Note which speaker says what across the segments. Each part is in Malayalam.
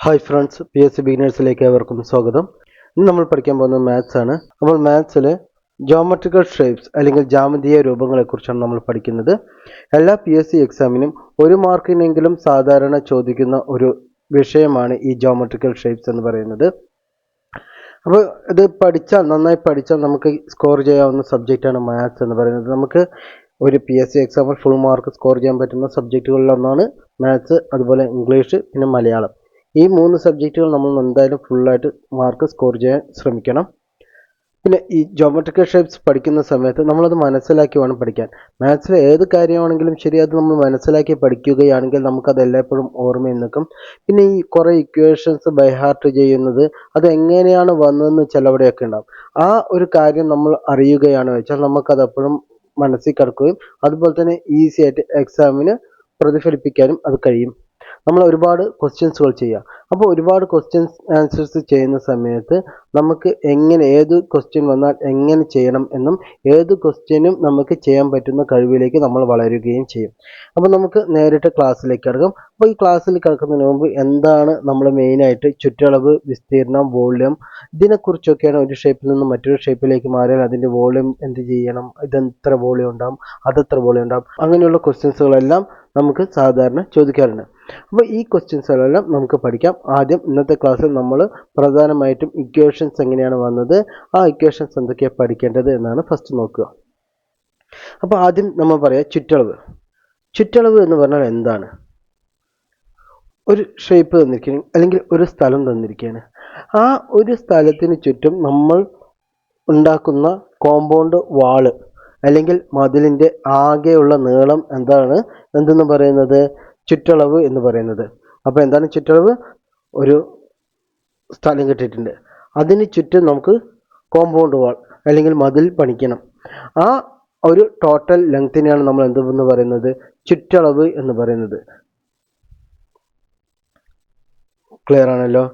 Speaker 1: ഹായ് ഫ്രണ്ട്സ്, PSC ബിഗിനേഴ്സിലേക്ക് ഏവർക്കും സ്വാഗതം. ഇന്ന് നമ്മൾ പഠിക്കാൻ പോകുന്നത് മാത്സ് ആണ്. അപ്പോൾ മാത്സിൽ ജോമെട്രിക്കൽ ഷേപ്സ് അല്ലെങ്കിൽ ജാമിതീയ രൂപങ്ങളെക്കുറിച്ചാണ് നമ്മൾ പഠിക്കുന്നത്. എല്ലാ PSC എക്സാമിനും 1 മാർക്കിനെങ്കിലും സാധാരണ ചോദിക്കുന്ന ഒരു വിഷയമാണ് ഈ ജോമെട്രിക്കൽ ഷേപ്സ് എന്ന് പറയുന്നത്. അപ്പോൾ ഇത് നന്നായി പഠിച്ചാൽ നമുക്ക് സ്കോർ ചെയ്യാവുന്ന സബ്ജക്റ്റാണ് മാത്സ് എന്ന് പറയുന്നത്. നമുക്ക് ഒരു PSC എക്സാമിൽ ഫുൾ മാർക്ക് സ്കോർ ചെയ്യാൻ പറ്റുന്ന സബ്ജക്റ്റുകളിലൊന്നാണ് മാത്സ്, അതുപോലെ ഇംഗ്ലീഷ്, പിന്നെ മലയാളം. ഈ 3 സബ്ജക്റ്റുകൾ നമ്മൾ എന്തായാലും ഫുള്ളായിട്ട് മാർക്ക് സ്കോർ ചെയ്യാൻ ശ്രമിക്കണം. പിന്നെ ഈ ജോമെട്രിക്കൽ ഷേപ്സ് പഠിക്കുന്ന സമയത്ത് നമ്മളത് മനസ്സിലാക്കി വേണം പഠിക്കാൻ. മാത്സിലെ ഏത് കാര്യമാണെങ്കിലും ശരി, അത് നമ്മൾ മനസ്സിലാക്കി പഠിക്കുകയാണെങ്കിൽ നമുക്കത് എല്ലായ്പ്പോഴും ഓർമ്മയിൽ നിൽക്കും. പിന്നെ ഈ കുറേ ഇക്വേഷൻസ് ബൈ ഹാർട്ട് ചെയ്യുന്നത്, അത് എങ്ങനെയാണ് വന്നതെന്ന് ചിലവിടെയൊക്കെ ഉണ്ടാകും. ആ ഒരു കാര്യം നമ്മൾ അറിയുകയാണ് വെച്ചാൽ നമുക്കത് എപ്പോഴും മനസ്സിൽ കിടക്കുകയും അതുപോലെ തന്നെ ഈസി ആയിട്ട് എക്സാമിന് പ്രതിഫലിപ്പിക്കാനും അത് കഴിയും. നമ്മൾ ഒരുപാട് ക്വസ്റ്റ്യൻസുകൾ ചെയ്യുക. അപ്പോൾ ഒരുപാട് ക്വസ്റ്റ്യൻസ് ആൻസേഴ്സ് ചെയ്യുന്ന സമയത്ത് നമുക്ക് ഏത് ക്വസ്റ്റ്യൻ വന്നാൽ എങ്ങനെ ചെയ്യണം എന്നും ഏത് ക്വസ്റ്റ്യനും നമുക്ക് ചെയ്യാൻ പറ്റുന്ന കഴിവിലേക്ക് നമ്മൾ വളരുകയും ചെയ്യും. അപ്പോൾ നമുക്ക് നേരിട്ട് ക്ലാസ്സിലേക്ക് കിടക്കാം. അപ്പോൾ ഈ ക്ലാസ്സിൽ കിടക്കുന്നതിന് മുമ്പ് എന്താണ് നമ്മൾ മെയിനായിട്ട് ചുറ്റളവ്, വിസ്തീർണം, വോള്യം, ഇതിനെക്കുറിച്ചൊക്കെയാണ്. ഒരു ഷേപ്പിൽ നിന്ന് മറ്റൊരു ഷേപ്പിലേക്ക് മാറിയാൽ അതിൻ്റെ വോള്യം എന്ത് ചെയ്യണം, ഇതെത്ര വോള്യം ഉണ്ടാകും, അതെത്ര വോള്യം ഉണ്ടാകും, അങ്ങനെയുള്ള ക്വസ്റ്റ്യൻസുകളെല്ലാം നമുക്ക് സാധാരണ ചോദിക്കാറുണ്ട്. അപ്പോൾ ഈ ക്വസ്റ്റ്യൻസുകളെല്ലാം നമുക്ക് പഠിക്കാം. ആദ്യം ഇന്നത്തെ ക്ലാസ്സിൽ നമ്മൾ പ്രധാനമായിട്ടും ഇക്വേഷൻസ് എങ്ങനെയാണ് വന്നത്, ആ ഇക്വേഷൻസ് എന്തൊക്കെയാണ് പഠിക്കേണ്ടത് എന്നാണ് ഫസ്റ്റ് നോക്കുക. അപ്പോൾ ആദ്യം നമ്മൾ പറയാം ചുറ്റളവ്. ചുറ്റളവ് എന്ന് പറഞ്ഞാൽ എന്താണ്? ഒരു ഷേപ്പ് തന്നിരിക്കുകയാണ് അല്ലെങ്കിൽ ഒരു സ്ഥലം തന്നിരിക്കുകയാണ്. ആ ഒരു സ്ഥലത്തിന് ചുറ്റും നമ്മൾ ഉണ്ടാക്കുന്ന കോമ്പൗണ്ട് വാള് അല്ലെങ്കിൽ മതിലിൻ്റെ ആകെയുള്ള നീളം എന്തെന്ന് പറയുന്നത്? ചുറ്റളവ് എന്ന് പറയുന്നത്. അപ്പോൾ എന്താണ് ചുറ്റളവ്? ഒരു സ്ഥലം കിട്ടിയിട്ടുണ്ട്, അതിന് ചുറ്റും നമുക്ക് കോമ്പൗണ്ട് വാൾ അല്ലെങ്കിൽ മതിൽ പണിക്കണം. ആ ഒരു ടോട്ടൽ ലെങ്തിനെയാണ് നമ്മൾ എന്തെന്ന് പറയുന്നത്? ചുറ്റളവ് എന്ന് പറയുന്നത്. ക്ലിയർ ആണല്ലോ?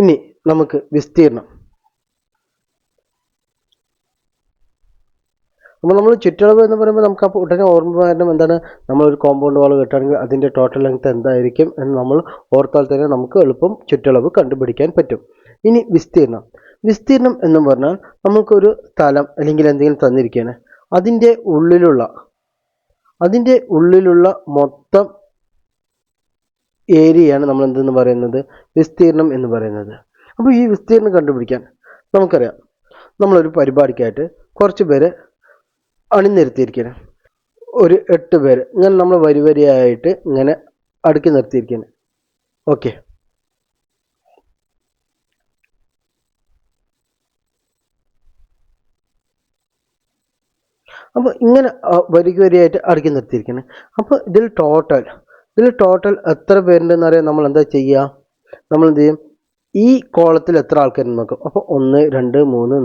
Speaker 1: ഇനി നമുക്ക് വിസ്തീർണം. അപ്പോൾ നമ്മൾ ചുറ്റളവ് എന്ന് പറയുമ്പോൾ നമുക്ക് അപ്പോൾ ഉടനെ ഓർമ്മ വരണം എന്താണ്? നമ്മളൊരു കോമ്പൗണ്ട് വാൾ കെട്ടുകയാണെങ്കിൽ അതിൻ്റെ ടോട്ടൽ ലെങ്ത് എന്തായിരിക്കും എന്ന് നമ്മൾ ഓർത്താൽ തന്നെ നമുക്ക് എളുപ്പം ചുറ്റളവ് കണ്ടുപിടിക്കാൻ പറ്റും. ഇനി വിസ്തീർണം. വിസ്തീർണം എന്ന് പറഞ്ഞാൽ നമുക്കൊരു സ്ഥലം അല്ലെങ്കിൽ എന്തെങ്കിലും തന്നിരിക്കുകയാണ്, അതിൻ്റെ ഉള്ളിലുള്ള മൊത്തം ഏരിയയാണ് നമ്മൾ എന്തെന്ന് പറയുന്നത്? വിസ്തീർണം എന്ന് പറയുന്നത്. അപ്പോൾ ഈ വിസ്തീർണം കണ്ടുപിടിക്കാൻ നമുക്കറിയാം, നമ്മളൊരു പരിപാടിക്കായിട്ട് കുറച്ച് പേര് അണിനിരത്തിയിരിക്കുകയാണ്. ഒരു 8 പേര് ഇങ്ങനെ നമ്മൾ വരിയായിട്ട് ഇങ്ങനെ അടുക്കി നിർത്തിയിരിക്കുകയാണ്. ഓക്കെ, അപ്പോൾ ഇങ്ങനെ വരിയായിട്ട് അടുക്കി നിർത്തിയിരിക്കുകയാണ്. അപ്പോൾ ഇതിൽ ടോട്ടൽ എത്ര പേരുണ്ടെന്ന് അറിയാൻ നമ്മൾ എന്താ ചെയ്യുക? നമ്മൾ എന്ത് ചെയ്യും? ഈ കോളത്തിൽ എത്ര ആൾക്കാരുണ്ട് നോക്കും. അപ്പോൾ 1 2 3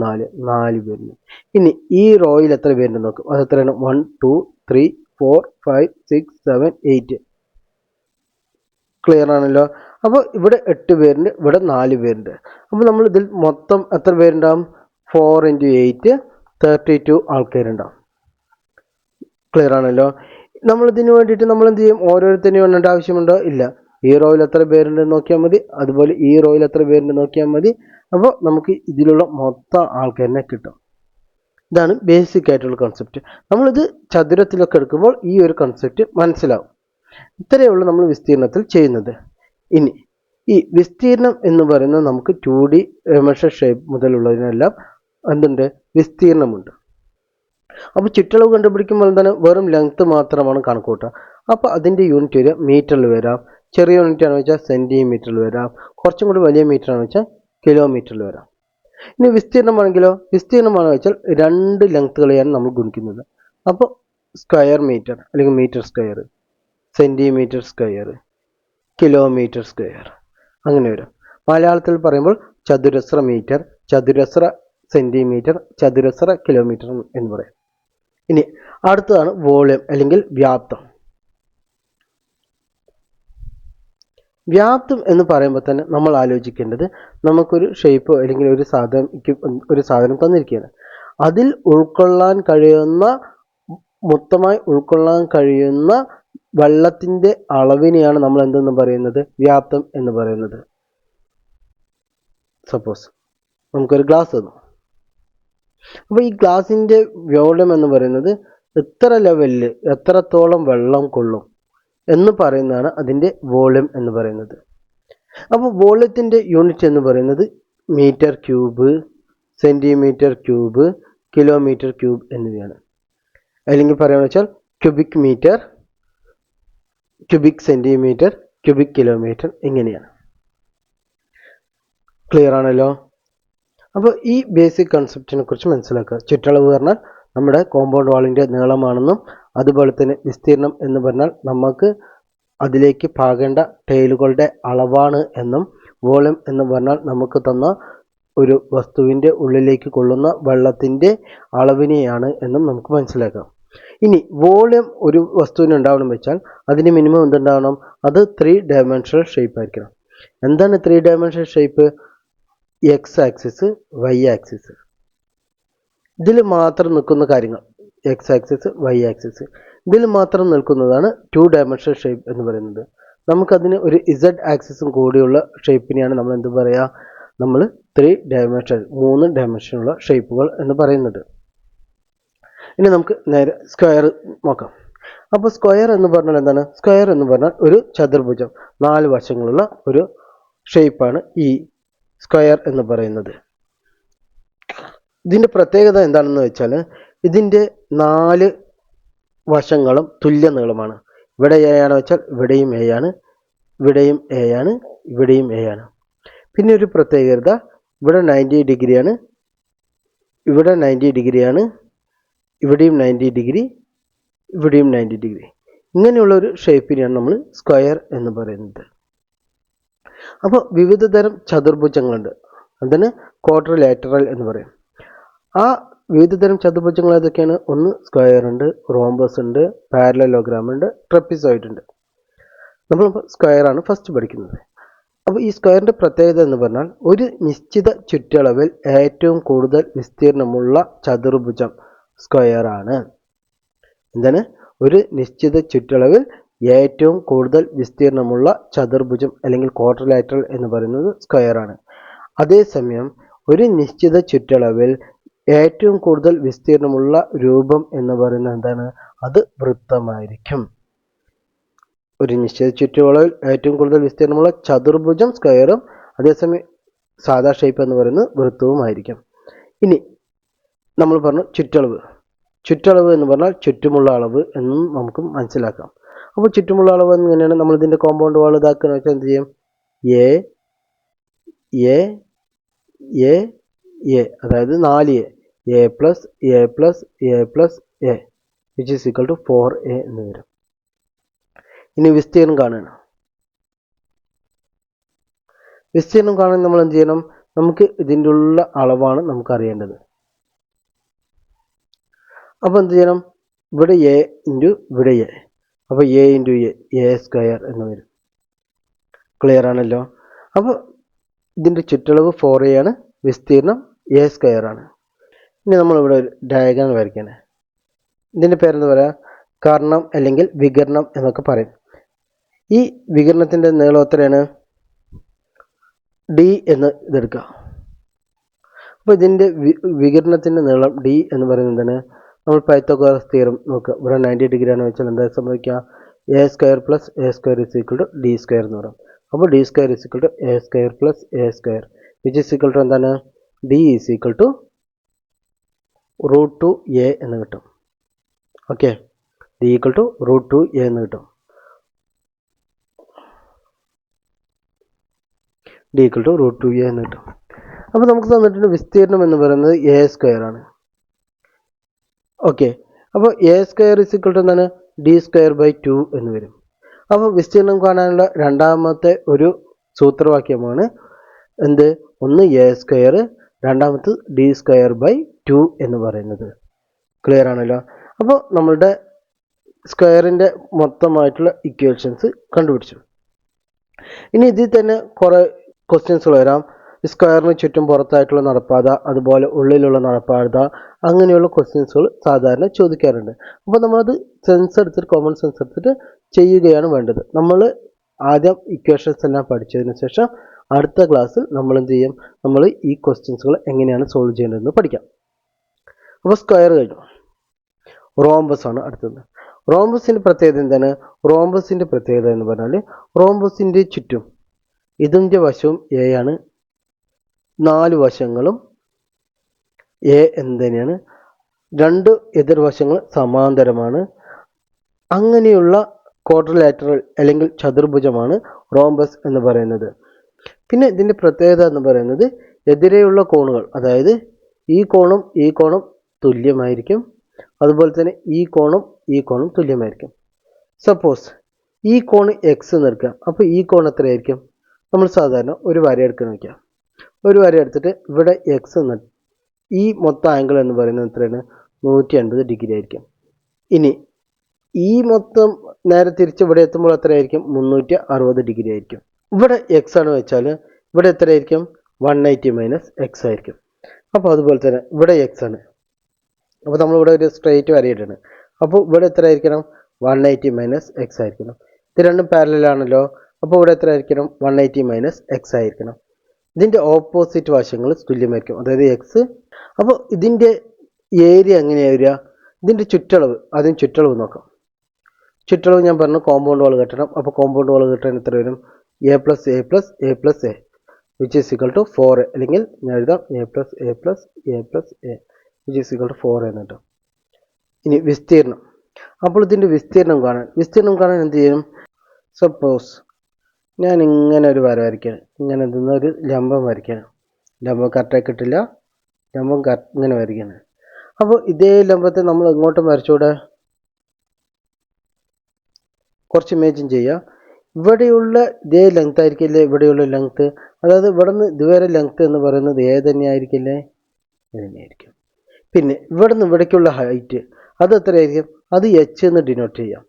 Speaker 1: 4 പേരുണ്ട്. ഇനി ഈ റോയിൽ എത്ര പേരുണ്ട് നോക്കും. അത് എത്രയാണ്? 1 2 3 4 5 6 7 8. ക്ലിയർ ആണല്ലോ? അപ്പോൾ ഇവിടെ 8 പേരുണ്ട്, ഇവിടെ 4 പേരുണ്ട്. അപ്പോൾ നമ്മൾ ഇതിൽ മൊത്തം എത്ര പേരുണ്ടാവും? 4 × 8 32 ആൾക്കാരുണ്ടാവും. ക്ലിയർ ആണല്ലോ? നമ്മളിതിന് വേണ്ടിയിട്ട് നമ്മൾ എന്ത് ചെയ്യും? ഓരോരുത്തരെയും എണ്ണേണ്ട ആവശ്യമുണ്ടോ? ഇല്ല. ഈ റോയിൽ എത്ര പേരുണ്ടെന്ന് നോക്കിയാൽ മതി, അതുപോലെ ഈ റോയിൽ എത്ര പേരുണ്ടെന്ന് നോക്കിയാൽ മതി. അപ്പോൾ നമുക്ക് ഇതിലുള്ള മൊത്തം ആൾക്കാരിനെ കിട്ടും. ഇതാണ് ബേസിക് ആയിട്ടുള്ള കൺസെപ്റ്റ്. നമ്മളിത് ചതുരത്തിലൊക്കെ എടുക്കുമ്പോൾ ഈ ഒരു കൺസെപ്റ്റ് മനസ്സിലാവും. ഇത്രയേ ഉള്ളൂ നമ്മൾ വിസ്തീർണത്തിൽ ചെയ്യുന്നത്. ഇനി ഈ വിസ്തീർണം എന്ന് പറയുന്നത് നമുക്ക് 2D മെഷർ ഷേപ്പ് മുതലുള്ളതിനെല്ലാം എന്തുണ്ട്? വിസ്തീർണമുണ്ട്. അപ്പോൾ ചുറ്റളവ് കണ്ടുപിടിക്കുമ്പോൾ എന്താണ്? വെറും ലെങ്ത് മാത്രമാണ് കണക്കൂട്ടുക. അപ്പോൾ അതിൻ്റെ യൂണിറ്റ് വരിക മീറ്ററിൽ വരാം, ചെറിയ യൂണിറ്റ് ആണെന്ന് വെച്ചാൽ സെൻറ്റിമീറ്ററിൽ വരാം, കുറച്ചും കൂടി വലിയ മീറ്റർ ആണെന്ന് വെച്ചാൽ കിലോമീറ്ററിൽ വരാം. ഇനി വിസ്തീർണമാണെങ്കിലോ? വിസ്തീർണമാണെന്ന് വെച്ചാൽ 2 ലെങ്ത്തുകളെയാണ് നമ്മൾ ഗുണിക്കുന്നത്. അപ്പോൾ സ്ക്വയർ മീറ്റർ അല്ലെങ്കിൽ metre square, centimetre square, kilometre square, അങ്ങനെ വരും. മലയാളത്തിൽ പറയുമ്പോൾ ചതുരശ്ര മീറ്റർ, ചതുരശ്ര സെൻറ്റിമീറ്റർ, ചതുരശ്ര കിലോമീറ്റർ എന്ന് പറയും. ഇനി അടുത്തതാണ് വോളിയം അല്ലെങ്കിൽ വ്യാപ്തം. വ്യാപ്തം എന്ന് പറയുമ്പോൾ തന്നെ നമ്മൾ ആലോചിക്കേണ്ടത്, നമുക്കൊരു ഷേപ്പോ അല്ലെങ്കിൽ ഒരു സാധനം തന്നിരിക്കുകയാണ്, അതിൽ മൊത്തമായി ഉൾക്കൊള്ളാൻ കഴിയുന്ന വെള്ളത്തിൻ്റെ അളവിനെയാണ് നമ്മൾ എന്തെന്ന് പറയുന്നത്? വ്യാപ്തം എന്ന് പറയുന്നത്. സപ്പോസ് നമുക്കൊരു ഗ്ലാസ് തന്നു. അപ്പോൾ ഈ ഗ്ലാസിൻ്റെ വോളിയം എന്ന് പറയുന്നത് എത്ര ലെവലിൽ എത്രത്തോളം വെള്ളം കൊള്ളും എന്ന് പറയുന്നതാണ് അതിൻ്റെ വോളിയം എന്ന് പറയുന്നത്. അപ്പോൾ വോളിയത്തിൻ്റെ യൂണിറ്റ് എന്ന് പറയുന്നത് metre cube, centimetre cube, kilometre cube എന്നിവയാണ്. അല്ലെങ്കിൽ പറയുകയെന്ന് വെച്ചാൽ cubic metre, cubic centimetre, cubic kilometre ഇങ്ങനെയാണ്. ക്ലിയർ ആണല്ലോ? അപ്പോൾ ഈ ബേസിക് കൺസെപ്റ്റിനെ കുറിച്ച് മനസ്സിലാക്കുക. ചുറ്റളവ് പറഞ്ഞാൽ നമ്മുടെ കോമ്പൗണ്ട് വാളിൻ്റെ നീളമാണെന്നും അതുപോലെ തന്നെ വിസ്തീർണം എന്ന് പറഞ്ഞാൽ നമുക്ക് അതിലേക്ക് പാകേണ്ട ടൈലുകളുടെ അളവാണ് എന്നും വോളിയം എന്ന് പറഞ്ഞാൽ നമുക്ക് തന്ന ഒരു വസ്തുവിൻ്റെ ഉള്ളിലേക്ക് കൊള്ളുന്ന വെള്ളത്തിൻ്റെ അളവിനെയാണ് എന്നും നമുക്ക് മനസ്സിലാക്കാം. ഇനി വോളിയം ഒരു വസ്തുവിന് ഉണ്ടാവണം വെച്ചാൽ അതിന് മിനിമം എന്തുണ്ടാവണം? അത് 3 ഡയമെൻഷണൽ ഷേപ്പ് ആയിരിക്കണം. എന്താണ് 3 dimensional shape? X axis, Y axis, ഇതിൽ മാത്രം നിൽക്കുന്ന കാര്യങ്ങൾ. എക്സ് ആക്സിസ്, വൈ ആക്സിസ്, ഇതിൽ മാത്രം നിൽക്കുന്നതാണ് 2 ഡയമെൻഷണൽ ഷേപ്പ് എന്ന് പറയുന്നത്. നമുക്കതിന് ഒരു ഇസഡ് ആക്സിസും കൂടിയുള്ള ഷേപ്പിനെയാണ് നമ്മൾ എന്ത് പറയുക? നമ്മൾ 3 ഡയമെൻഷനുള്ള ഷേപ്പുകൾ എന്ന് പറയുന്നത്. ഇനി നമുക്ക് നേരെ സ്ക്വയർ നോക്കാം. അപ്പോൾ സ്ക്വയർ എന്ന് പറഞ്ഞാൽ എന്താണ്? സ്ക്വയർ എന്ന് പറഞ്ഞാൽ ഒരു ചതുർഭുജം, 4 വശങ്ങളുള്ള ഒരു ഷേപ്പാണ് ഈ സ്ക്വയർ എന്ന് പറയുന്നത്. ഇതിൻ്റെ പ്രത്യേകത എന്താണെന്ന് വെച്ചാൽ ഇതിൻ്റെ 4 വശങ്ങളും തുല്യ നീളമാണ്. ഇവിടെ എ ആണ് വെച്ചാൽ ഇവിടെയും എ ആണ്, ഇവിടെയും എ ആണ്, ഇവിടെയും എ ആണ്. പിന്നെ ഒരു പ്രത്യേകത, ഇവിടെ 90 ഡിഗ്രിയാണ്, ഇവിടെ 90 ഡിഗ്രിയാണ്, ഇവിടെയും 90 ഡിഗ്രി, ഇവിടെയും 90 ഡിഗ്രി. ഇങ്ങനെയുള്ളൊരു ഷേപ്പിനെയാണ് നമ്മൾ സ്ക്വയർ എന്ന് പറയുന്നത്. അപ്പോൾ വിവിധ തരം ചതുർഭുജങ്ങളുണ്ട്. അതിന് ക്വാഡ്രിലാറ്ററൽ എന്ന് പറയും. ആ വിവിധ തരം ചതുർഭുജങ്ങൾ ഏതൊക്കെയാണ്? ഒന്ന് സ്ക്വയർ ഉണ്ട്, റോംബസ് ഉണ്ട്, പാരലലോഗ്രാം ഉണ്ട്, ട്രപ്പിസോയിഡ് ഉണ്ട്. നമ്മളിപ്പോൾ സ്ക്വയറാണ് ഫസ്റ്റ് പഠിക്കുന്നത്. അപ്പോൾ ഈ സ്ക്വയറിൻ്റെ പ്രത്യേകത എന്ന് പറഞ്ഞാൽ ഒരു നിശ്ചിത ചുറ്റളവിൽ ഏറ്റവും കൂടുതൽ വിസ്തീർണമുള്ള ചതുർഭുജം സ്ക്വയറാണ്. എന്താണ്? ഒരു നിശ്ചിത ചുറ്റളവിൽ ഏറ്റവും കൂടുതൽ വിസ്തീർണമുള്ള ചതുർഭുജം അല്ലെങ്കിൽ ക്വാഡ്രിലാറ്ററൽ എന്ന് പറയുന്നത് സ്ക്വയറാണ്. അതേസമയം ഒരു നിശ്ചിത ചുറ്റളവിൽ ഏറ്റവും കൂടുതൽ വിസ്തീർണമുള്ള രൂപം എന്ന് പറയുന്നത് എന്താണ്? അത് വൃത്തമായിരിക്കും. ഒരു നിശ്ചിത ചുറ്റളവിൽ ഏറ്റവും കൂടുതൽ വിസ്തീർണമുള്ള ചതുർഭുജം സ്ക്വയറും അതേസമയം സാധാ ഷേപ്പ് എന്ന് പറയുന്നത് വൃത്തവുമായിരിക്കും. ഇനി നമ്മൾ പറഞ്ഞു ചുറ്റളവ്. ചുറ്റളവ് എന്ന് പറഞ്ഞാൽ ചുറ്റുമുള്ള അളവ് എന്നും നമുക്ക് മനസ്സിലാക്കാം. അപ്പോൾ ചുറ്റുമുള്ള അളവ് എങ്ങനെയാണ്? നമ്മൾ ഇതിൻ്റെ കോമ്പൗണ്ട് വാൾ ഇതാക്കുക വെച്ചാൽ എന്ത് ചെയ്യും? എ എ എ എ, അതായത് 4A, A plus A plus A plus A which is equal to 4A എന്ന് വരും. ഇനി വിസ്തീർണം കാണുകയാണ്. വിസ്തീർണം കാണാൻ നമ്മൾ എന്ത് ചെയ്യണം? നമുക്ക് ഇതിൻ്റെ ഉള്ള അളവാണ് നമുക്ക് അറിയേണ്ടത്. അപ്പോൾ എന്ത് ചെയ്യണം? ഇവിടെ എ ഇൻറ്റു ഇവിടെ എ, അപ്പോൾ എ ഇൻറ്റു എ സ്ക്വയർ എന്ന് വരും. ക്ലിയർ ആണല്ലോ? അപ്പോൾ ഇതിൻ്റെ ചുറ്റളവ് 4A ആണ്, വിസ്തീർണം എ സ്ക്വയർ ആണ്. ഇനി നമ്മളിവിടെ ഒരു ഡയഗ്രം വരയ്ക്കുകയാണ്. ഇതിൻ്റെ പേരെന്താ പറയുക? കർണം അല്ലെങ്കിൽ വികരണം എന്നൊക്കെ പറയും. ഈ വികരണത്തിൻ്റെ നീളം എത്രയാണ്? ഡി എന്ന് ഇതെടുക്കുക. അപ്പോൾ ഇതിൻ്റെ വികരണത്തിൻ്റെ നീളം ഡി എന്ന് പറയുന്നത് എന്താണ്? നമ്മൾ പൈത്തഗോറസ് തിയറം നോക്കുക. ഇവിടെ 90 ഡിഗ്രി ആണ് വെച്ചാൽ എന്താ സംഭവിക്കുക? A square plus A square is equal to D square എന്ന് പറയും. അപ്പോൾ D square is equal to A square plus A square which is equal to എന്താണ്? D is equal to √2a എന്ന് കിട്ടും. Okay, D equal to √2a എന്ന് കിട്ടും. ഡി ഈക്വൽ ടു √2a എന്ന് കിട്ടും. അപ്പോൾ നമുക്ക് തന്നിട്ടുണ്ട് വിസ്തീർണം എന്ന് പറയുന്നത് എ സ്ക്വയർ ആണ്. ഓക്കെ, അപ്പോൾ A square is equal to എന്താണ്? ഡി സ്ക്വയർ ബൈ 2 എന്ന് വരും. അപ്പോൾ വിസ്തീർണം കാണാനുള്ള രണ്ടാമത്തെ ഒരു സൂത്രവാക്യമാണ് എന്ത്? ഒന്ന് എ സ്ക്വയർ, രണ്ടാമത് ഡി സ്ക്വയർ ബൈ 2 എന്ന് പറയുന്നത്. ക്ലിയർ ആണല്ലോ? അപ്പോൾ നമ്മളുടെ സ്ക്വയറിൻ്റെ മൊത്തമായിട്ടുള്ള ഇക്വേഷൻസ് കണ്ടുപിടിച്ചു. ഇനി ഇതിൽ തന്നെ കുറേ ക്വസ്റ്റ്യൻസുകൾ വരാം. സ്ക്വയറിന് ചുറ്റും പുറത്തായിട്ടുള്ള നടപ്പാത, അതുപോലെ ഉള്ളിലുള്ള നടപ്പാത, അങ്ങനെയുള്ള ക്വസ്റ്റ്യൻസുകൾ സാധാരണ ചോദിക്കാറുണ്ട്. അപ്പോൾ നമ്മളത് സെൻസ് എടുത്തിട്ട് കോമൺ സെൻസ് എടുത്തിട്ട് ചെയ്യുകയാണ് വേണ്ടത്. നമ്മൾ ആദ്യം ഇക്വേഷൻസ് എല്ലാം പഠിച്ചതിന് ശേഷം അടുത്ത ക്ലാസ്സിൽ നമ്മൾ എന്ത് ചെയ്യും, നമ്മൾ ഈ ക്വസ്റ്റ്യൻസുകൾ എങ്ങനെയാണ് സോൾവ് ചെയ്യേണ്ടതെന്ന് പഠിക്കാം. അപ്പോൾ സ്ക്വയർ കഴിഞ്ഞു. റോംബസ് ആണ് അടുത്തത്. റോംബസിൻ്റെ പ്രത്യേകത എന്താണ്? റോംബസിൻ്റെ പ്രത്യേകത എന്ന് പറഞ്ഞാൽ റോംബസിൻ്റെ ചുറ്റും ഇതിൻ്റെ വശവും എ ആണ്, 4 വശങ്ങളും എ എന്തിനാണ്, 2 എതിർവശങ്ങൾ സമാന്തരമാണ്. അങ്ങനെയുള്ള ക്വാഡ്രിലാറ്ററൽ അല്ലെങ്കിൽ ചതുർഭുജമാണ് റോംബസ് എന്ന് പറയുന്നത്. പിന്നെ ഇതിൻ്റെ പ്രത്യേകത എന്ന് പറയുന്നത് എതിരെയുള്ള കോണുകൾ, അതായത് ഈ കോണും തുല്യമായിരിക്കും, അതുപോലെ തന്നെ ഈ കോണും തുല്യമായിരിക്കും. സപ്പോസ് ഈ കോൺ എക്സ് എന്ന് എടുക്കാം. അപ്പോൾ ഈ കോൺ എത്രയായിരിക്കും? നമ്മൾ സാധാരണ ഒരു വര എടുക്കാൻ വയ്ക്കാം. ഒരു വര എടുത്തിട്ട് ഇവിടെ എക്സ് എന്ന്, ഈ മൊത്തം ആംഗിൾ എന്ന് പറയുന്നത് എത്രയാണ്? 180 ഡിഗ്രി ആയിരിക്കും. ഇനി ഈ മൊത്തം നേരെ തിരിച്ച് ഇവിടെ എത്തുമ്പോൾ എത്രയായിരിക്കും? 360 ഡിഗ്രി ആയിരിക്കും. ഇവിടെ എക്സ് ആണ് വെച്ചാൽ ഇവിടെ എത്രയായിരിക്കും? 180 മൈനസ് എക്സ് ആയിരിക്കും. അപ്പോൾ അതുപോലെ തന്നെ ഇവിടെ എക്സ് ആണ്. അപ്പോൾ നമ്മളിവിടെ ഒരു സ്ട്രെയിറ്റ് വരയിട്ടാണ്. അപ്പോൾ ഇവിടെ എത്ര ആയിരിക്കണം? 180 മൈനസ് എക്സ് ആയിരിക്കണം. ഇത് രണ്ടും പാരലലാണല്ലോ. അപ്പോൾ ഇവിടെ എത്ര ആയിരിക്കണം? 180 മൈനസ് എക്സ് ആയിരിക്കണം. ഇതിൻ്റെ ഓപ്പോസിറ്റ് വശങ്ങൾ തുല്യമായിരിക്കും, അതായത് എക്സ്. അപ്പോൾ ഇതിൻ്റെ ഏരിയ എങ്ങനെയാണ് വരിക? ഇതിൻ്റെ ചുറ്റളവ്, ആദ്യം ചുറ്റളവ് നോക്കാം. ചുറ്റളവ് ഞാൻ പറഞ്ഞു കോമ്പൗണ്ട് വാൾ കെട്ടണം. അപ്പോൾ കോമ്പൗണ്ട് വാൾ കെട്ടാൻ എത്ര വരും? A plus A plus A plus A which is equal to 4, അല്ലെങ്കിൽ ഞാൻ എഴുതാം A plus A plus A plus A which is equal to 4 എന്ന് കേട്ടോ. ഇനി വിസ്തീർണം. അപ്പോൾ ഇതിൻ്റെ വിസ്തീർണം കാണാൻ എന്ത് ചെയ്യും? സപ്പോസ് ഞാൻ ഇങ്ങനെ ഒരു വര വരയ്ക്കുകയാണ്, ഇങ്ങനെ ഒരു ലംബം വരയ്ക്കുകയാണ്. ലംബം കറക്റ്റായി കിട്ടില്ല, ലംബം ഇങ്ങനെ വരയ്ക്കുകയാണ്. അപ്പോൾ ഇതേ ലംബത്തെ നമ്മൾ എങ്ങോട്ടും വരച്ചുകൂടെ? കുറച്ച് ഇമേജിൻ ചെയ്യുക. ഇവിടെയുള്ള ഇതേ ലെങ്ത് ആയിരിക്കില്ലേ ഇവിടെയുള്ള ലെങ്ത്ത്, അതായത് ഇവിടെ നിന്ന് ഇതുവരെ ലെങ്ത്ത് എന്ന് പറയുന്നത് ഏത് തന്നെയായിരിക്കില്ലേ? ഇത് തന്നെയായിരിക്കും. പിന്നെ ഇവിടെ നിന്ന് ഇവിടേക്കുള്ള ഹൈറ്റ് അത് എത്രയായിരിക്കും? അത് എച്ച് എന്ന് ഡിനോട്ട് ചെയ്യാം.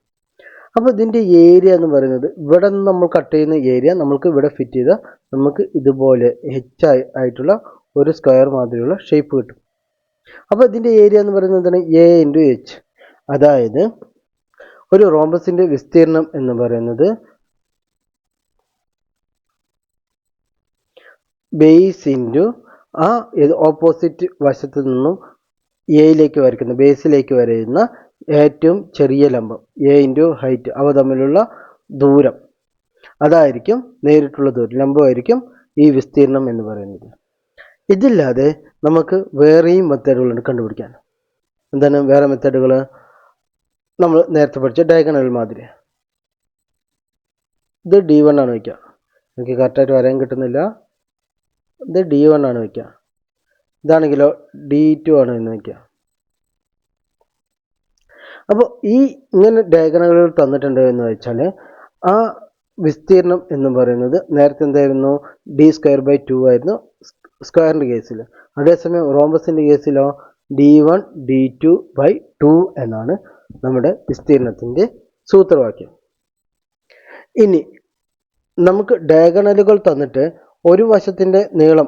Speaker 1: അപ്പോൾ ഇതിൻ്റെ ഏരിയ എന്ന് പറയുന്നത് ഇവിടെ നിന്ന് നമ്മൾ കട്ട് ചെയ്യുന്ന ഏരിയ നമുക്ക് ഇവിടെ ഫിറ്റ് ചെയ്താൽ നമുക്ക് ഇതുപോലെ എച്ച് ആയിട്ടുള്ള ഒരു സ്ക്വയർ മാതിരിയുള്ള ഷേപ്പ് കിട്ടും. അപ്പോൾ ഇതിൻ്റെ ഏരിയ എന്ന് പറയുന്നത് എന്താണ്? A into H. അതായത് ഒരു റോംബസിൻ്റെ വിസ്തീർണം എന്ന് പറയുന്നത് ബേസ് ഇൻറ്റു ആ ഓപ്പോസിറ്റ് വശത്ത് നിന്നും എയിലേക്ക് വരയ്ക്കുന്ന, ബേസിലേക്ക് വരയുന്ന ഏറ്റവും ചെറിയ ലംബം എ ഇൻറ്റു ഹൈറ്റ്, അവ തമ്മിലുള്ള ദൂരം, അതായിരിക്കും നേരിട്ടുള്ള ദൂരം, ലംബമായിരിക്കും ഈ വിസ്തീർണം എന്ന് പറയുന്നത്. ഇതില്ലാതെ നമുക്ക് വേറെയും മെത്തേഡുകളുണ്ട് കണ്ടുപിടിക്കാൻ. എന്താണ് വേറെ മെത്തേഡുകൾ? നമ്മൾ നേരത്തെ പഠിച്ച ഡയഗണൽ മാതിരി. ഇത് D1 ആണ് വയ്ക്കുക. എനിക്ക് കറക്റ്റായിട്ട് വരാൻ കിട്ടുന്നില്ല. ഇത് D1 ആണ് വയ്ക്കുക. ഇതാണെങ്കിലോ D2 ആണ് എന്ന് വയ്ക്കുക. അപ്പോൾ ഈ ഇങ്ങനെ ഡയഗണലുകൾ തന്നിട്ടുണ്ട് എന്ന് വെച്ചാൽ ആ വിസ്തീർണം എന്ന് പറയുന്നത് നേരത്തെ എന്തായിരുന്നു? d²/2 ആയിരുന്നു സ്ക്വയറിൻ്റെ കേസിൽ. അതേസമയം റോംബസിൻ്റെ കേസിലോ D1 D2/2 എന്നാണ് നമ്മുടെ വിസ്തീർണത്തിൻ്റെ സൂത്രവാക്യം. ഇനി നമുക്ക് ഡയഗണലുകൾ തന്നിട്ട് ഒരു വശത്തിൻ്റെ നീളം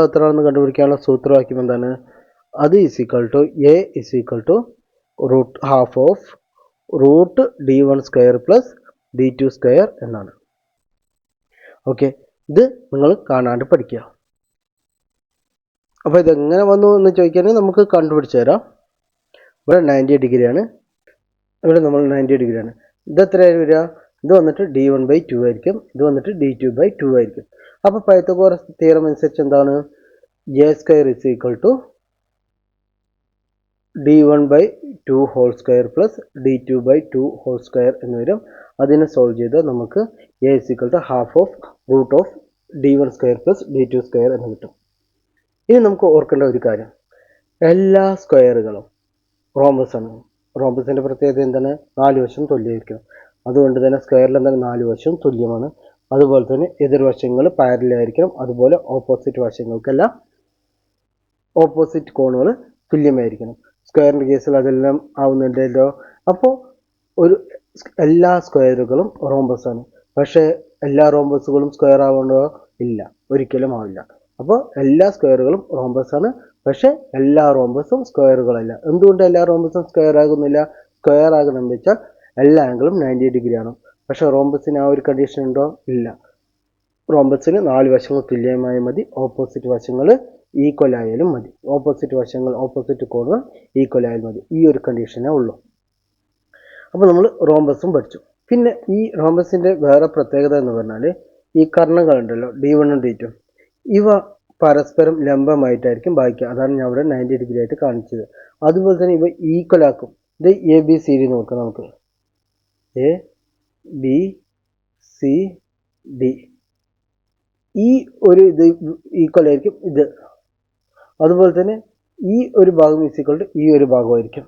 Speaker 1: എത്രയാണെന്ന് കണ്ടുപിടിക്കാനുള്ള സൂത്രവാക്യം എന്താണ്? അത് A is equal to √12 √D1² plus D2² എന്നാണ്. ഓക്കെ, ഇത് നിങ്ങൾ കാണാണ്ട് പഠിക്കുക. അപ്പോൾ ഇതെങ്ങനെ വന്നു എന്ന് ചോദിക്കുകയാണെങ്കിൽ നമുക്ക് കണ്ടുപിടിച്ച് തരാം. ഇവിടെ 90 ഡിഗ്രിയാണ്, ഇവിടെ നമ്മൾ 90 ഡിഗ്രിയാണ്. ഇത് എത്രയായി വരിക? ഇത് വന്നിട്ട് D1/2 ആയിരിക്കും, ഇത് വന്നിട്ട് D2/2 ആയിരിക്കും. അപ്പോൾ പൈത്തഗോറസ് തിയറം അനുസരിച്ച് എന്താണ്? A² is equal to D1/2 whole square plus D2/2 whole square എന്ന് വരും. അതിനെ സോൾവ് ചെയ്താൽ നമുക്ക് A is equal to ½ √D1² plus D2² എന്ന് കിട്ടും. ഇനി നമുക്ക് ഓർക്കേണ്ട ഒരു കാര്യം, എല്ലാ സ്ക്വയറുകളും റോംബസ് ആണ്. റോംബസിൻ്റെ പ്രത്യേകത എന്താണ്? 4 വശം തുല്യമായിരിക്കും. അതുകൊണ്ട് തന്നെ സ്ക്വയറിൽ എന്താണ്? 4 വശവും തുല്യമാണ്. അതുപോലെ തന്നെ എതിർവശങ്ങൾ പാരലായിരിക്കണം. അതുപോലെ ഓപ്പോസിറ്റ് വശങ്ങൾക്കെല്ലാം ഓപ്പോസിറ്റ് കോണുകൾ തുല്യമായിരിക്കണം. സ്ക്വയറിൻ്റെ കേസിൽ അതെല്ലാം ആവുന്നുണ്ടല്ലോ. അപ്പോൾ എല്ലാ സ്ക്വയറുകളും റോംബസ് ആണ്. പക്ഷേ എല്ലാ റോംബസുകളും സ്ക്വയർ ആവേണ്ടോ? ഇല്ല, ഒരിക്കലും ആവില്ല. അപ്പോൾ എല്ലാ സ്ക്വയറുകളും റോംബസ് ആണ്, പക്ഷേ എല്ലാ റോംബസും സ്ക്വയറുകളല്ല. എന്തുകൊണ്ട് എല്ലാ റോംബസും സ്ക്വയർ ആകുന്നില്ല? സ്ക്വയർ ആകണമെന്ന് വെച്ചാൽ എല്ലാ ആംഗിളും 90 ഡിഗ്രി ആണ്. പക്ഷേ റോംബസിന് ആ ഒരു കണ്ടീഷൻ ഉണ്ടോ? ഇല്ല. റോംബസിന് 4 വശങ്ങൾ തുല്യമായി മതി, ഓപ്പോസിറ്റ് വശങ്ങൾ ഈക്വൽ ആയാലും മതി, ഓപ്പോസിറ്റ് കോണുകൾ ഈക്വൽ ആയാലും മതി. ഈ ഒരു കണ്ടീഷനേ ഉള്ളൂ. അപ്പോൾ നമ്മൾ റോംബസും പഠിച്ചു. പിന്നെ ഈ റോംബസിൻ്റെ വേറെ പ്രത്യേകത എന്ന് പറഞ്ഞാൽ ഈ കർണങ്ങളുണ്ടല്ലോ D1 D2 ഇവ പരസ്പരം ലംബമായിട്ടായിരിക്കും ഭാഗിക്കുക. അതാണ് ഞാൻ ഇവിടെ 90 ഡിഗ്രി ആയിട്ട് കാണിച്ചത്. അതുപോലെ തന്നെ ഇവ ഈക്വൽ ആക്കും. ഇത് ABCD നോക്കാം. നമുക്ക് ABCD ഈ ഒരു ഇത് ഈക്വൽ ആയിരിക്കും ഇത്. അതുപോലെ തന്നെ ഈ ഒരു ഭാഗം ഈക്വൽ ടു ഈ ഒരു ഭാഗമായിരിക്കും.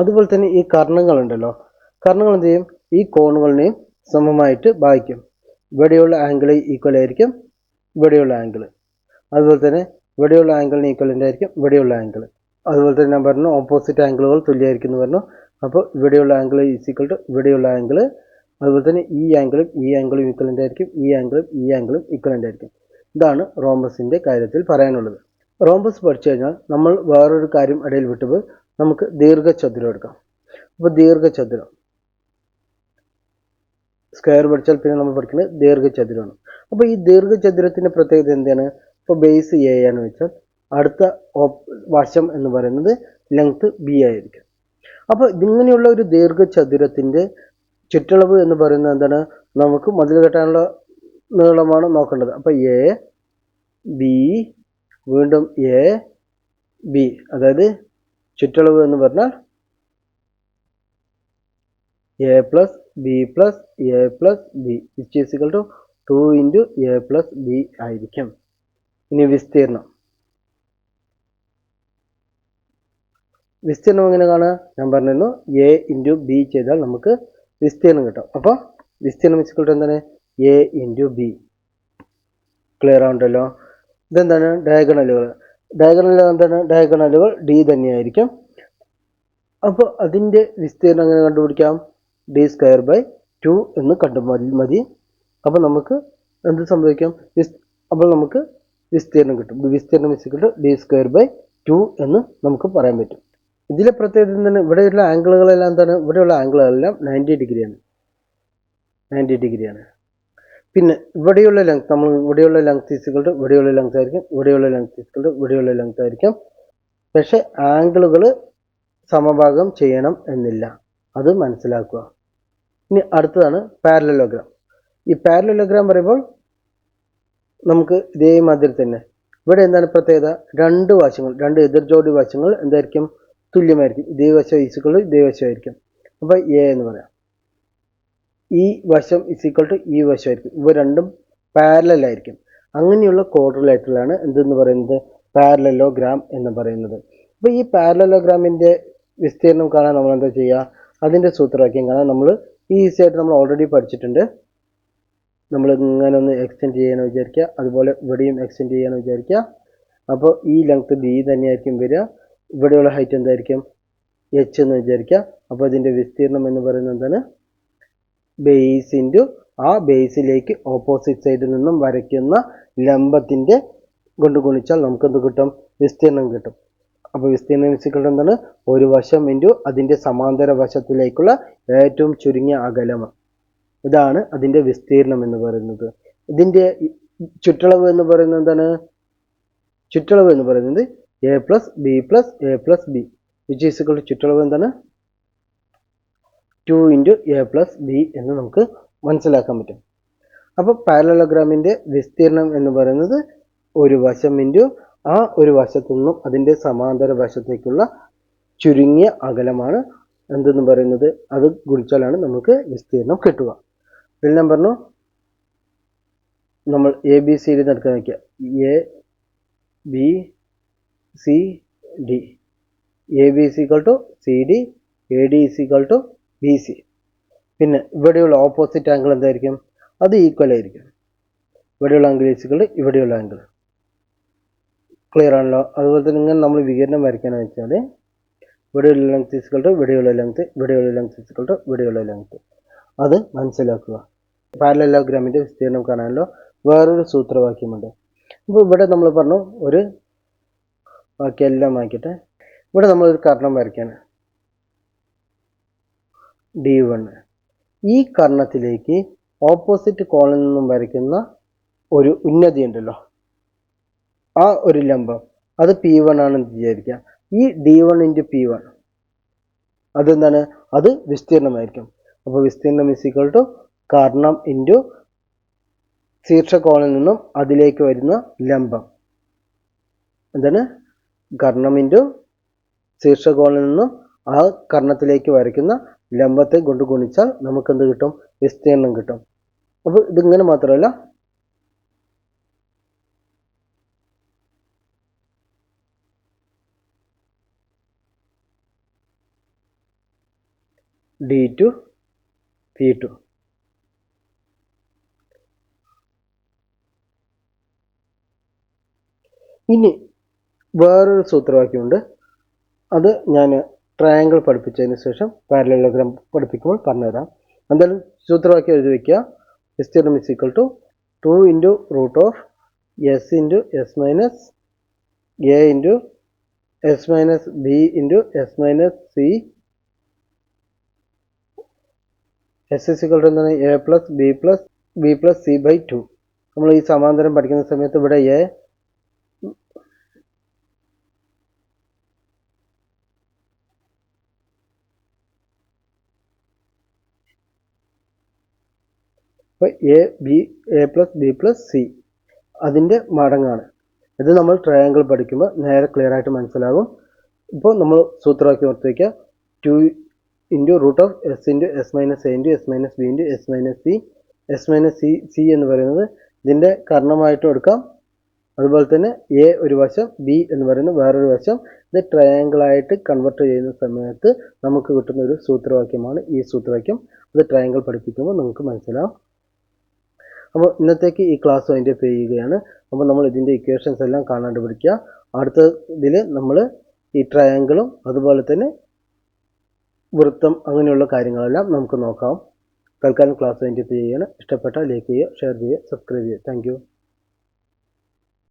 Speaker 1: അതുപോലെ തന്നെ ഈ കർണങ്ങളുണ്ടല്ലോ, കർണങ്ങൾ എന്ത് ചെയ്യും? ഈ കോണുകളിനെയും സമമായിട്ട് ഭാഗിക്കും. ഇവിടെയുള്ള ആംഗിൾ ഈക്വൽ ആയിരിക്കും ഇവിടെയുള്ള ആംഗിൾ. അതുപോലെ തന്നെ ഇവിടെയുള്ള ആംഗിളിന് ഈക്വലൻ്റ് ആയിരിക്കും ഇവിടെയുള്ള ആംഗിൾ. അതുപോലെ തന്നെ ഞാൻ പറഞ്ഞു ഓപ്പോസിറ്റ് ആംഗിളുകൾ തുല്യമായിരിക്കും എന്ന് പറഞ്ഞു. അപ്പോൾ ഇവിടെയുള്ള ആംഗിൾ ഈസ് ഈക്വൽ ടു ഇവിടെയുള്ള ആംഗിൾ. അതുപോലെ തന്നെ ഈ ആംഗിളും ഈക്വലൻ്റ് ആയിരിക്കും, ഈ ആംഗിളും ഈക്വലൻ്റ് ആയിരിക്കും. ഇതാണ് റോംബസിൻ്റെ കാര്യത്തിൽ പറയാനുള്ളത്. റോംബസ് പഠിച്ചു കഴിഞ്ഞാൽ നമ്മൾ വേറൊരു കാര്യം ഇടയിൽ വിട്ടുപോയി, നമുക്ക് ദീർഘചതുരം എടുക്കാം. അപ്പോൾ ദീർഘചതുരം സ്ക്വയർ പഠിച്ചാൽ പിന്നെ നമ്മൾ പഠിക്കുന്നത് ദീർഘചതുരമാണ്. അപ്പോൾ ഈ ദീർഘചതുരത്തിൻ്റെ പ്രത്യേകത എന്താണ്? ഇപ്പോൾ ബേസ് എ ആണെന്ന് വെച്ചാൽ അടുത്ത വശം എന്ന് പറയുന്നത് ലെങ്ത് ബി ആയിരിക്കും. അപ്പോൾ ഇങ്ങനെയുള്ള ഒരു ദീർഘചതുരത്തിൻ്റെ ചുറ്റളവ് എന്ന് പറയുന്നത് എന്താണ്? നമുക്ക് മതിൽ കെട്ടാനുള്ള നീളമാണ് നോക്കേണ്ടത്. അപ്പോൾ എ ബി വീണ്ടും എ ബി, അതായത് ചുറ്റളവ് എന്ന് പറഞ്ഞാൽ A plus B plus A plus B which is equal to 2 into A plus B ആയിരിക്കും. ഇനി വിസ്തീർണം എങ്ങനെ കാണുക? ഞാൻ പറഞ്ഞിരുന്നു എ ഇൻറ്റു ബി ചെയ്താൽ നമുക്ക് വിസ്തീർണം കിട്ടും. അപ്പോൾ വിസ്തീർണം ഈസ് ഈക്വൽ ടു എന്താണ്? A into B. ക്ലിയർ ആവുണ്ടല്ലോ. ഇതെന്താണ്? ഡയഗണലുകൾ എന്താണ്? ഡയഗണലുകൾ ഡി തന്നെയായിരിക്കും. അപ്പോൾ അതിൻ്റെ വിസ്തീർണം എങ്ങനെ കണ്ടുപിടിക്കാം? d²/2 എന്ന് മതി. അപ്പോൾ നമുക്ക് എന്ത് സംഭവിക്കും? അപ്പോൾ നമുക്ക് വിസ്തീർണം കിട്ടും. വിസ്തീർണം d²/2 എന്ന് നമുക്ക് പറയാൻ പറ്റും. ഇതിലെ പ്രത്യേകത എന്താണ്? ഇവിടെയുള്ള ആംഗിളുകളെല്ലാം എന്താണ്? ഇവിടെയുള്ള ആംഗിളുകളെല്ലാം 90 ഡിഗ്രിയാണ്. പിന്നെ ഇവിടെയുള്ള ലെങ്ത് ഇവിടെയുള്ള ലെങ്ത് ഇവിടെയുള്ള ലെങ്ത് ആയിരിക്കും, ഇവിടെയുള്ള ലെങ്ത് ആയിരിക്കും. പക്ഷെ ആംഗിളുകൾ സമഭാഗം ചെയ്യണം എന്നില്ല, അത് മനസ്സിലാക്കുക. ഇനി അടുത്തതാണ് പാരലലോഗ്രാം. ഈ പാരലലോഗ്രാം പറയുമ്പോൾ നമുക്ക് ഇതേമാതിരി തന്നെ ഇവിടെ എന്താണ് പ്രത്യേകത? രണ്ട് എതിർജോഡി വശങ്ങൾ എന്തായിരിക്കും? തുല്യമായിരിക്കും. ഇതേ വശം ഈക്വൽ ടു ഇതേ വശമായിരിക്കും. അപ്പോൾ എ എന്ന് പറയാം. ഈ വശം ഈക്വൽ ടു ഈ വശമായിരിക്കും. ഇവ രണ്ടും പാരലൽ ആയിരിക്കും. അങ്ങനെയുള്ള ക്വാഡ്രിലേറ്ററലാണ് എന്തെന്ന് പറയുന്നത്? പാരലലോഗ്രാം എന്ന് പറയുന്നത്. അപ്പോൾ ഈ പാരലലോഗ്രാമിൻ്റെ വിസ്തീർണം കാണാൻ നമ്മൾ എന്താ ചെയ്യുക? അതിൻ്റെ സൂത്രവാക്യം കാണാൻ നമ്മൾ ഈസി ആയിട്ട് നമ്മൾ ഓൾറെഡി പഠിച്ചിട്ടുണ്ട്. നമ്മൾ ഇങ്ങനെ ഒന്ന് എക്സ്റ്റെൻഡ് ചെയ്യാന്ന് വിചാരിക്കുക, അതുപോലെ ഇവിടെയും എക്സ്റ്റെൻഡ് ചെയ്യാന്ന് വിചാരിക്കുക. അപ്പോൾ ഈ ലെങ്ത് ബി തന്നെയായിരിക്കും വരിക. ഇവിടെയുള്ള ഹൈറ്റ് എന്തായിരിക്കും? എച്ച് എന്ന് വിചാരിക്കുക. അപ്പോൾ ഇതിൻ്റെ വിസ്തീർണം എന്ന് പറയുന്നത് എന്താണ്? ബേസ് ഇൻറ്റു ആ ബേസിലേക്ക് ഓപ്പോസിറ്റ് സൈഡിൽ നിന്നും വരയ്ക്കുന്ന ലംബത്തിൻ്റെ കൊണ്ട് ഗുണിച്ചാൽ നമുക്കെന്ത് കിട്ടും? വിസ്തീർണം കിട്ടും. അപ്പോൾ വിസ്തീർണം ഈക്വൽ ടു എന്താണ്? ഒരു വശം ഇൻറ്റു അതിൻ്റെ സമാന്തര വശത്തിലേക്കുള്ള ഏറ്റവും ചുരുങ്ങിയ അകലം. ഇതാണ് അതിൻ്റെ വിസ്തീർണം എന്ന് പറയുന്നത്. ഇതിൻ്റെ ചുറ്റളവ് എന്ന് പറയുന്നത് എന്താണ്? ചുറ്റളവ് എന്ന് പറയുന്നത് A plus B plus A plus B which is equal to ചുറ്റളവ് എന്താണ്? 2 ഇൻറ്റു എ പ്ലസ് ബി എന്ന് നമുക്ക് മനസ്സിലാക്കാൻ പറ്റും. അപ്പോൾ പാരലലോഗ്രാമിൻ്റെ വിസ്തീർണം എന്ന് പറയുന്നത് ഒരു വശം ഇൻറ്റു ആ ഒരു വശത്തു നിന്നും അതിൻ്റെ സമാന്തര വശത്തേക്കുള്ള ചുരുങ്ങിയ അകലമാണ് എന്തെന്ന് പറയുന്നത്. അത് ഗുണിച്ചാലാണ് നമുക്ക് വിസ്തീർണം കിട്ടുക. ഇതിൽ ഞാൻ പറഞ്ഞു നമ്മൾ എ ബി സി ഡി നടക്കാൻ വയ്ക്കുക. A B C D, A B is equal to C D, A D is equal to B C. പിന്നെ ഇവിടെയുള്ള ഓപ്പോസിറ്റ് ആംഗിൾ എന്തായിരിക്കും? അത് ഈക്വൽ ആയിരിക്കും. ഇവിടെയുള്ള ആംഗിൾ ഈസ് ഈക്വൽ ടു ഇവിടെയുള്ള ആംഗിൾ. ക്ലിയർ ആണല്ലോ. അതുപോലെ തന്നെ ഇങ്ങനെ നമ്മൾ വികരണം വരയ്ക്കാന്ന് വെച്ചാൽ ഇവിടെയുള്ള ലെങ്ത് ഈസ് ഈക്വൽ ടു ഇവിടെയുള്ള ലെങ്ത്, ഇവിടെയുള്ള ലെങ്ത് ഈസ് ഈക്വൽ ടു ഇവിടെയുള്ള ലെങ്ത്. അത് മനസ്സിലാക്കുക. പാരലലോഗ്രാമിൻ്റെ വിസ്തീർണം കാണാനല്ലോ വേറൊരു സൂത്രവാക്യമുണ്ട്. അപ്പോൾ ഇവിടെ നമ്മൾ പറഞ്ഞു ഒരു ബാക്കിയെല്ലാം ആക്കിയിട്ട് ഇവിടെ നമ്മളൊരു കർണം വരയ്ക്കാണ് D1. ഈ കർണത്തിലേക്ക് ഓപ്പോസിറ്റ് കോണിൽ നിന്നും വരയ്ക്കുന്ന ഒരു ഉന്നതി ഉണ്ടല്ലോ, ആ ഒരു ലംബം അത് P1 ആണെന്ന് വിചാരിക്കുക. ഈ D1 ഇൻറ്റു P1 അതെന്താണ്? അത് വിസ്തീർണമായിരിക്കും. അപ്പോൾ വിസ്തീർണം ഇസിക്വൽ ടു കർണം ഇൻറ്റു ശീർഷകോണിൽ നിന്നും അതിലേക്ക് വരുന്ന ലംബം. എന്താണ്? കർണം ഇൻറ്റു ശീർഷകോണിൽ നിന്നും ആ കർണത്തിലേക്ക് വരയ്ക്കുന്ന ലംബത്തെ കൊണ്ട് ഗുണിച്ചാൽ നമുക്ക് എന്ത് കിട്ടും? വിസ്തീർണം കിട്ടും. അപ്പോൾ ഇതിങ്ങനെ മാത്രമല്ല, D2 P2. ഇനി വേറൊരു സൂത്രവാക്യമുണ്ട്. അത് ഞാൻ ട്രയാങ്കിൾ പഠിപ്പിച്ചതിന് ശേഷം പാരലലോഗ്രാം പഠിപ്പിക്കുമ്പോൾ പറഞ്ഞുതരാം. എന്തായാലും സൂത്രവാക്യം എഴുതി വയ്ക്കുക. വിസ്തീർണം is equal to 2 into root of S into S minus A into S minus B into S minus C. S is equal to എന്താണ്? A plus B plus C by 2. നമ്മൾ ഈ സമാന്തരം പഠിക്കുന്ന സമയത്ത് ഇവിടെ A A plus B plus C അതിൻ്റെ മടങ്ങാണ്. ഇത് നമ്മൾ ട്രയാങ്കിൾ പഠിക്കുമ്പോൾ നേരെ ക്ലിയർ ആയിട്ട് മനസ്സിലാകും. ഇപ്പോൾ നമ്മൾ സൂത്രവാക്യം ഓർത്ത് വയ്ക്കുക. 2 into root of S into S minus A into S minus B into S minus C. S minus C എന്ന് പറയുന്നത് ഇതിൻ്റെ കർണമായിട്ടും എടുക്കാം. അതുപോലെ തന്നെ എ ഒരു വശം, ബി എന്ന് പറയുന്നത് വേറൊരു വശം. ഇത് ട്രയാങ്കിളായിട്ട് കൺവെർട്ട് ചെയ്യുന്ന സമയത്ത് നമുക്ക് കിട്ടുന്ന ഒരു സൂത്രവാക്യമാണ് ഈ സൂത്രവാക്യം. അത് ട്രയാങ്കിൾ പഠിപ്പിക്കുമ്പോൾ നമുക്ക് മനസ്സിലാവും. അപ്പോൾ ഇന്നത്തേക്ക് ഈ ക്ലാസ് വൈൻഡ് അപ്പ് ചെയ്യുകയാണ്. അപ്പോൾ നമ്മൾ ഇതിൻ്റെ ഇക്വേഷൻസ് എല്ലാം കാണാണ്ട് പഠിക്കുക. അടുത്ത ഇതിൽ നമ്മൾ ഈ ട്രയാങ്കിളും അതുപോലെ തന്നെ വൃത്തം അങ്ങനെയുള്ള കാര്യങ്ങളെല്ലാം നമുക്ക് നോക്കാം. തൽക്കാലം ക്ലാസ് വൈൻഡ് അപ്പ് ചെയ്യുകയാണ്. ഇഷ്ടപ്പെട്ടാൽ ലൈക്ക് ചെയ്യുക, ഷെയർ ചെയ്യുക, സബ്സ്ക്രൈബ് ചെയ്യുക. Thank you.